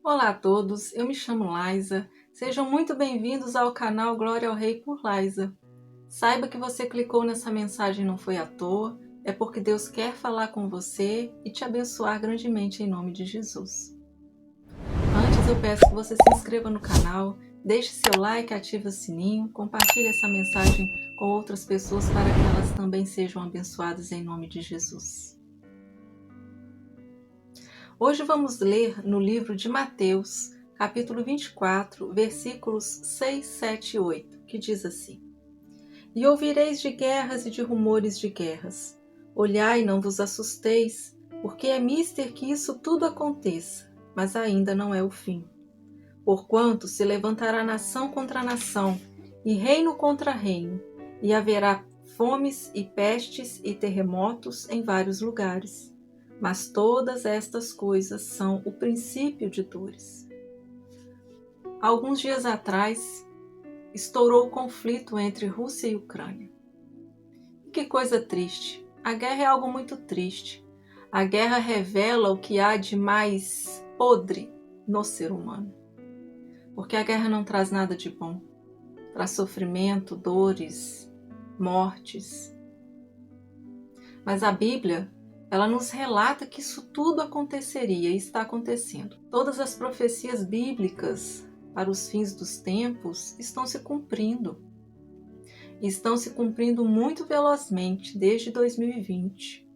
Olá a todos, eu me chamo Laisa. Sejam muito bem-vindos ao canal Glória ao Rei por Laisa. Saiba que você clicou nessa mensagem não foi à toa, é porque Deus quer falar com você e te abençoar grandemente em nome de Jesus. Antes eu peço que você se inscreva no canal, deixe seu like, ative o sininho, compartilhe essa mensagem com outras pessoas para que elas também sejam abençoadas em nome de Jesus. Hoje vamos ler no livro de Mateus, capítulo 24, versículos 6, 7 e 8, que diz assim: E ouvireis de guerras e de rumores de guerras. Olhai, não vos assusteis, porque é mister que isso tudo aconteça, mas ainda não é o fim. Porquanto se levantará nação contra nação, e reino contra reino, e haverá fomes e pestes e terremotos em vários lugares. Mas todas estas coisas são o princípio de dores. Alguns dias atrás, estourou o conflito entre Rússia e Ucrânia. Que coisa triste! A guerra é algo muito triste. A guerra revela o que há de mais podre no ser humano. Porque a guerra não traz nada de bom. Traz sofrimento, dores, mortes. Mas a Bíblia, ela nos relata que isso tudo aconteceria e está acontecendo. Todas as profecias bíblicas para os fins dos tempos estão se cumprindo. E estão se cumprindo muito velozmente desde 2020.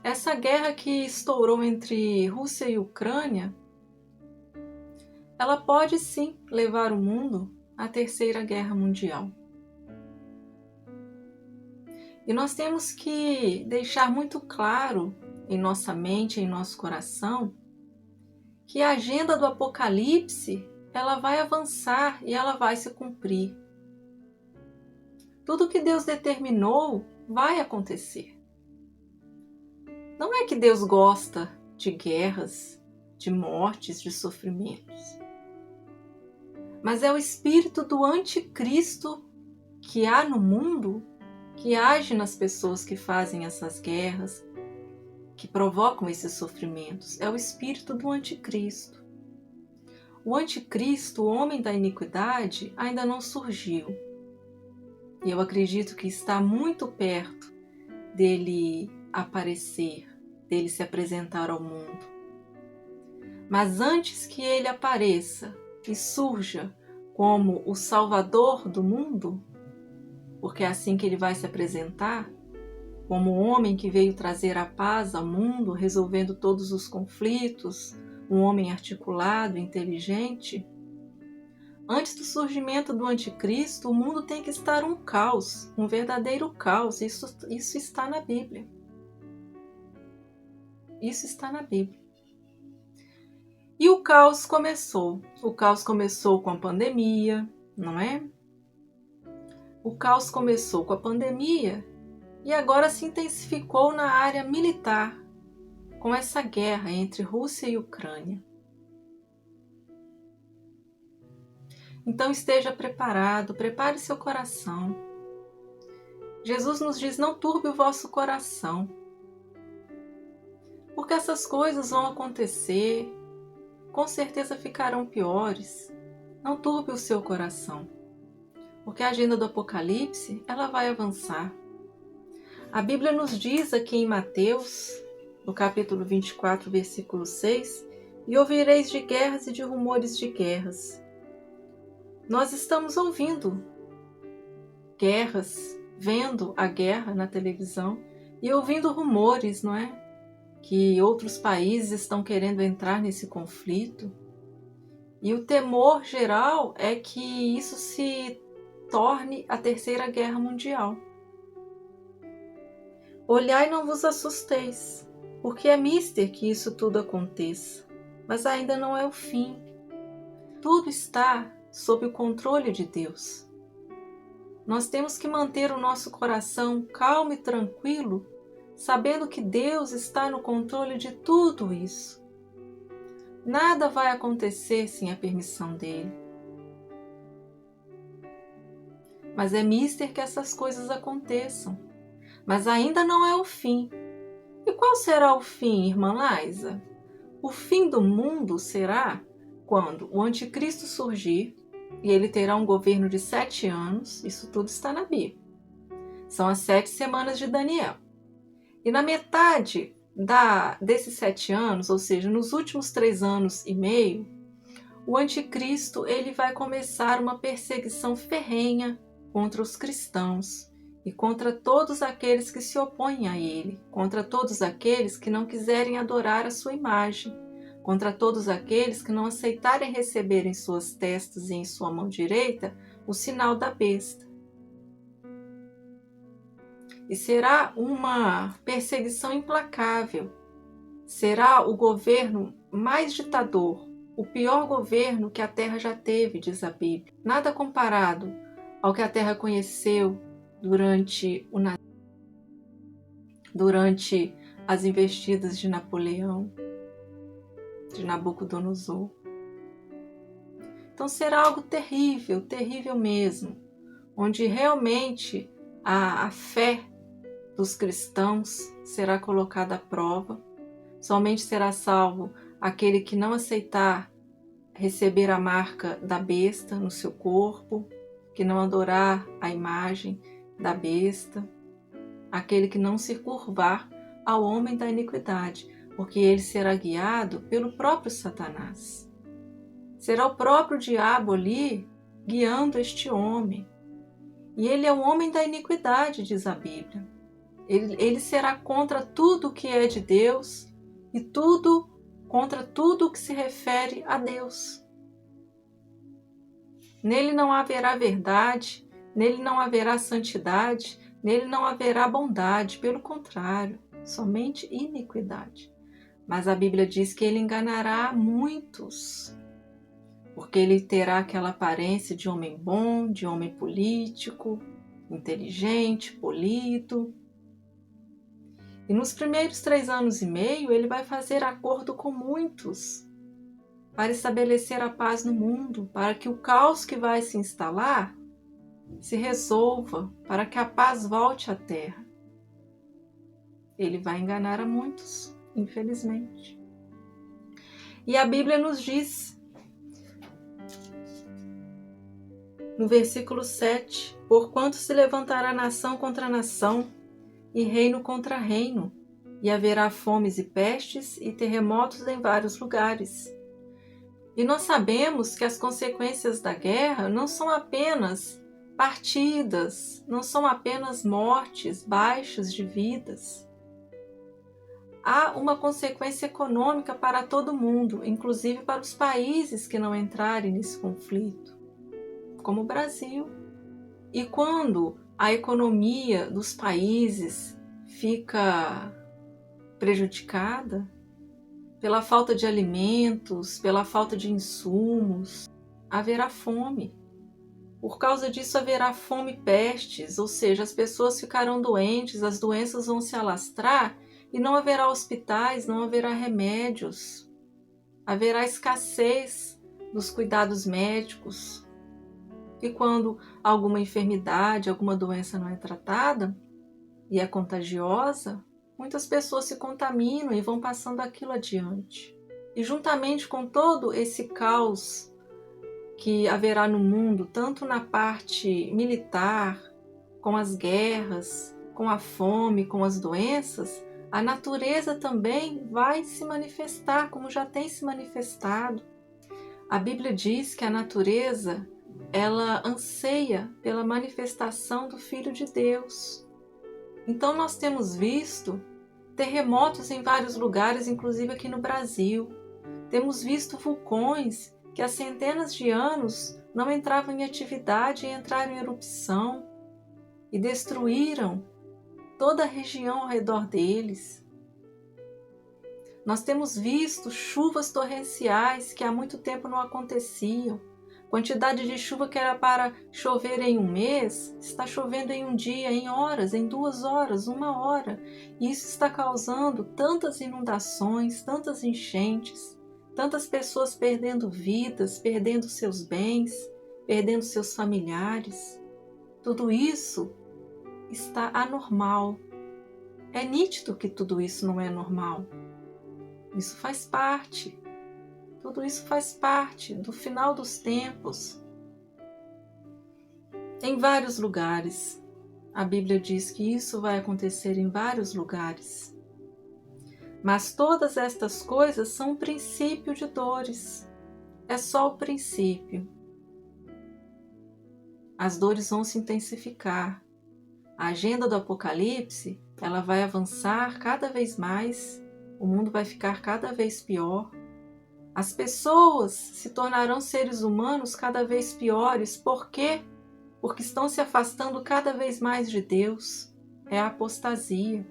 Essa guerra que estourou entre Rússia e Ucrânia, ela pode sim levar o mundo à Terceira Guerra Mundial. E nós temos que deixar muito claro em nossa mente, em nosso coração, que a agenda do Apocalipse, ela vai avançar e ela vai se cumprir. Tudo que Deus determinou vai acontecer. Não é que Deus gosta de guerras, de mortes, de sofrimentos. Mas é o espírito do anticristo que há no mundo, que age nas pessoas que fazem essas guerras, que provocam esses sofrimentos. É o espírito do anticristo. O anticristo, o homem da iniquidade, ainda não surgiu. E eu acredito que está muito perto dele aparecer, dele se apresentar ao mundo. Mas antes que ele apareça e surja como o Salvador do mundo, porque é assim que ele vai se apresentar, como o homem que veio trazer a paz ao mundo, resolvendo todos os conflitos, um homem articulado, inteligente. Antes do surgimento do anticristo, o mundo tem que estar um caos, um verdadeiro caos. Isso está na Bíblia. Isso está na Bíblia. E o caos começou. O caos começou com a pandemia, não é? O caos começou com a pandemia e agora se intensificou na área militar, com essa guerra entre Rússia e Ucrânia. Então esteja preparado, prepare seu coração. Jesus nos diz: não turbe o vosso coração, porque essas coisas vão acontecer, com certeza ficarão piores. Não turbe o seu coração, porque a agenda do Apocalipse, ela vai avançar. A Bíblia nos diz aqui em Mateus, no capítulo 24, versículo 6, e ouvireis de guerras e de rumores de guerras. Nós estamos ouvindo guerras, vendo a guerra na televisão e ouvindo rumores, não é? Que outros países estão querendo entrar nesse conflito. E o temor geral é que isso se torne a Terceira Guerra Mundial. Olhai e não vos assusteis, porque é mister que isso tudo aconteça, mas ainda não é o fim. Tudo está sob o controle de Deus. Nós temos que manter o nosso coração calmo e tranquilo, sabendo que Deus está no controle de tudo isso. Nada vai acontecer sem a permissão dele. Mas é mister que essas coisas aconteçam. Mas ainda não é o fim. E qual será o fim, irmã Laisa? O fim do mundo será quando o anticristo surgir e ele terá um governo de 7 anos. Isso tudo está na Bíblia. São as 7 semanas de Daniel. E na metade desses 7 anos, ou seja, nos últimos 3 anos e meio, o anticristo ele vai começar uma perseguição ferrenha contra os cristãos e contra todos aqueles que se opõem a ele, contra todos aqueles que não quiserem adorar a sua imagem, contra todos aqueles que não aceitarem receber em suas testas e em sua mão direita o sinal da besta. E será uma perseguição implacável. Será o governo mais ditador, o pior governo que a Terra já teve, diz a Bíblia. Nada comparado ao que a Terra conheceu durante as investidas de Napoleão, de Nabucodonosor. Então será algo terrível, terrível mesmo, onde realmente a fé dos cristãos será colocada à prova. Somente será salvo aquele que não aceitar receber a marca da besta no seu corpo, que não adorar a imagem da besta, aquele que não se curvar ao homem da iniquidade, porque ele será guiado pelo próprio Satanás. Será o próprio diabo ali guiando este homem. E ele é o homem da iniquidade, diz a Bíblia. Ele será contra tudo que é de Deus e contra tudo que se refere a Deus. Nele não haverá verdade, nele não haverá santidade, nele não haverá bondade, pelo contrário, somente iniquidade. Mas a Bíblia diz que ele enganará muitos, porque ele terá aquela aparência de homem bom, de homem político, inteligente, polido. E nos primeiros 3 anos e meio, ele vai fazer acordo com muitos para estabelecer a paz no mundo, para que o caos que vai se instalar se resolva, para que a paz volte à terra. Ele vai enganar a muitos, infelizmente. E a Bíblia nos diz, no versículo 7, porquanto se levantará nação contra nação, e reino contra reino, e haverá fomes e pestes e terremotos em vários lugares. E nós sabemos que as consequências da guerra não são apenas partidas, não são apenas mortes, baixas de vidas. Há uma consequência econômica para todo mundo, inclusive para os países que não entrarem nesse conflito, como o Brasil. E quando a economia dos países fica prejudicada pela falta de alimentos, pela falta de insumos, haverá fome. Por causa disso haverá fome e pestes, ou seja, as pessoas ficarão doentes, as doenças vão se alastrar e não haverá hospitais, não haverá remédios. Haverá escassez dos cuidados médicos. E quando alguma enfermidade, alguma doença não é tratada e é contagiosa, muitas pessoas se contaminam e vão passando aquilo adiante. E juntamente com todo esse caos que haverá no mundo, tanto na parte militar, com as guerras, com a fome, com as doenças, a natureza também vai se manifestar, como já tem se manifestado. A Bíblia diz que a natureza, ela anseia pela manifestação do Filho de Deus. Então nós temos visto terremotos em vários lugares, inclusive aqui no Brasil. Temos visto vulcões que há centenas de anos não entravam em atividade e entraram em erupção e destruíram toda a região ao redor deles. Nós temos visto chuvas torrenciais que há muito tempo não aconteciam. Quantidade de chuva que era para chover em um mês, está chovendo em um dia, em horas, em 2 horas, 1 hora. E isso está causando tantas inundações, tantas enchentes, tantas pessoas perdendo vidas, perdendo seus bens, perdendo seus familiares. Tudo isso está anormal. É nítido que tudo isso não é normal. isso faz parte. Tudo isso faz parte do final dos tempos. Em vários lugares, a Bíblia diz que isso vai acontecer em vários lugares. Mas todas estas coisas são um princípio de dores. É só o princípio. As dores vão se intensificar. A agenda do Apocalipse, ela vai avançar cada vez mais. O mundo vai ficar cada vez pior. As pessoas se tornarão seres humanos cada vez piores. Por quê? Porque estão se afastando cada vez mais de Deus. É a apostasia.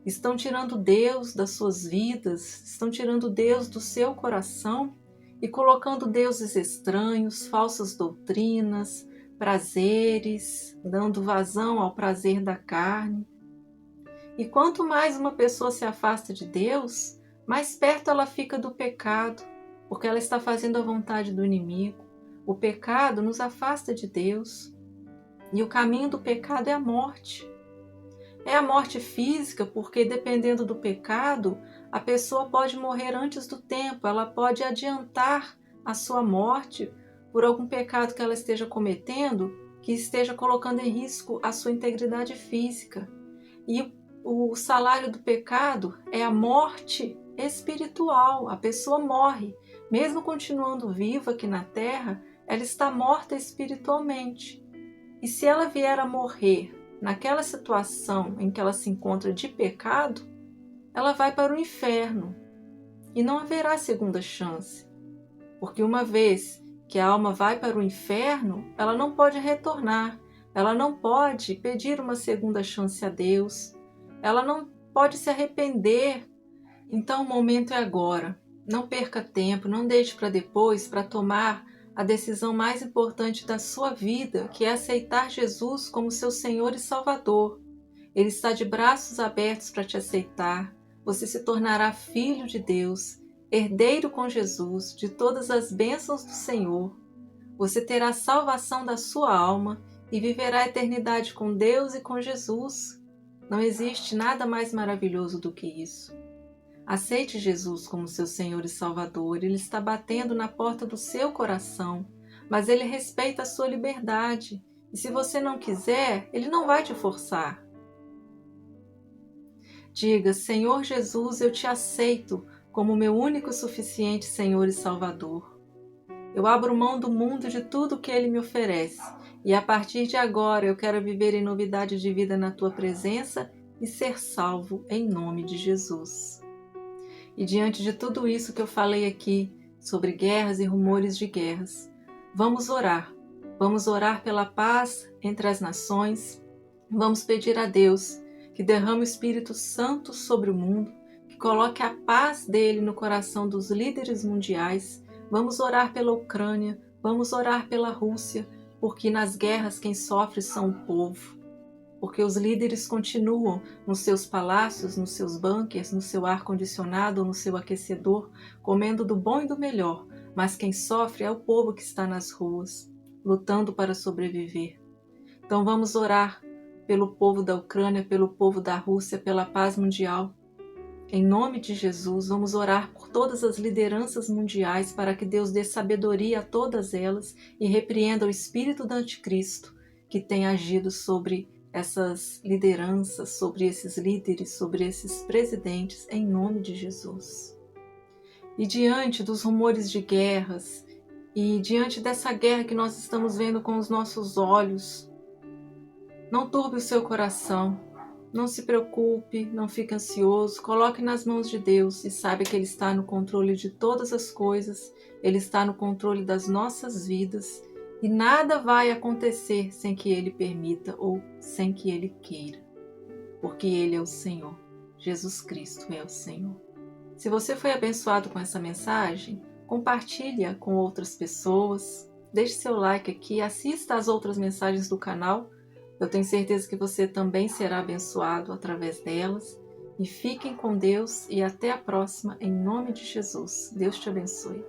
Estão tirando Deus das suas vidas, estão tirando Deus do seu coração e colocando deuses estranhos, falsas doutrinas, prazeres, dando vazão ao prazer da carne. E quanto mais uma pessoa se afasta de Deus, mais perto ela fica do pecado, porque ela está fazendo a vontade do inimigo. O pecado nos afasta de Deus. E o caminho do pecado é a morte. É a morte física, porque dependendo do pecado, a pessoa pode morrer antes do tempo, ela pode adiantar a sua morte por algum pecado que ela esteja cometendo, que esteja colocando em risco a sua integridade física. E o salário do pecado é a morte espiritual. A pessoa morre, mesmo continuando viva aqui na terra, ela está morta espiritualmente. E se ela vier a morrer naquela situação em que ela se encontra de pecado, ela vai para o inferno e não haverá segunda chance, porque uma vez que a alma vai para o inferno, ela não pode retornar, ela não pode pedir uma segunda chance a Deus, ela não pode se arrepender. Então o momento é agora. Não perca tempo, não deixe para depois para tomar a decisão mais importante da sua vida, que é aceitar Jesus como seu Senhor e Salvador. Ele está de braços abertos para te aceitar. Você se tornará filho de Deus, herdeiro com Jesus de todas as bênçãos do Senhor. Você terá a salvação da sua alma e viverá a eternidade com Deus e com Jesus. Não existe nada mais maravilhoso do que isso. Aceite Jesus como seu Senhor e Salvador. Ele está batendo na porta do seu coração, mas Ele respeita a sua liberdade. E se você não quiser, Ele não vai te forçar. Diga: Senhor Jesus, eu te aceito como meu único e suficiente Senhor e Salvador. Eu abro mão do mundo, de tudo que Ele me oferece, e a partir de agora eu quero viver em novidade de vida na Tua presença e ser salvo em nome de Jesus. E diante de tudo isso que eu falei aqui, sobre guerras e rumores de guerras, vamos orar. Vamos orar pela paz entre as nações. Vamos pedir a Deus que derrame o Espírito Santo sobre o mundo, que coloque a paz dele no coração dos líderes mundiais. Vamos orar pela Ucrânia, vamos orar pela Rússia, porque nas guerras quem sofre são o povo. Porque os líderes continuam nos seus palácios, nos seus bunkers, no seu ar-condicionado ou no seu aquecedor, comendo do bom e do melhor, mas quem sofre é o povo que está nas ruas, lutando para sobreviver. Então vamos orar pelo povo da Ucrânia, pelo povo da Rússia, pela paz mundial. Em nome de Jesus, vamos orar por todas as lideranças mundiais para que Deus dê sabedoria a todas elas e repreenda o espírito do anticristo que tem agido sobre essas lideranças, sobre esses líderes, sobre esses presidentes, em nome de Jesus. E diante dos rumores de guerras, e diante dessa guerra que nós estamos vendo com os nossos olhos, não turbe o seu coração, não se preocupe, não fique ansioso, coloque nas mãos de Deus e saiba que Ele está no controle de todas as coisas, Ele está no controle das nossas vidas, e nada vai acontecer sem que Ele permita ou sem que Ele queira, porque Ele é o Senhor. Jesus Cristo é o Senhor. Se você foi abençoado com essa mensagem, compartilhe-a com outras pessoas, deixe seu like aqui, assista às outras mensagens do canal. Eu tenho certeza que você também será abençoado através delas. E fiquem com Deus e até a próxima, em nome de Jesus. Deus te abençoe.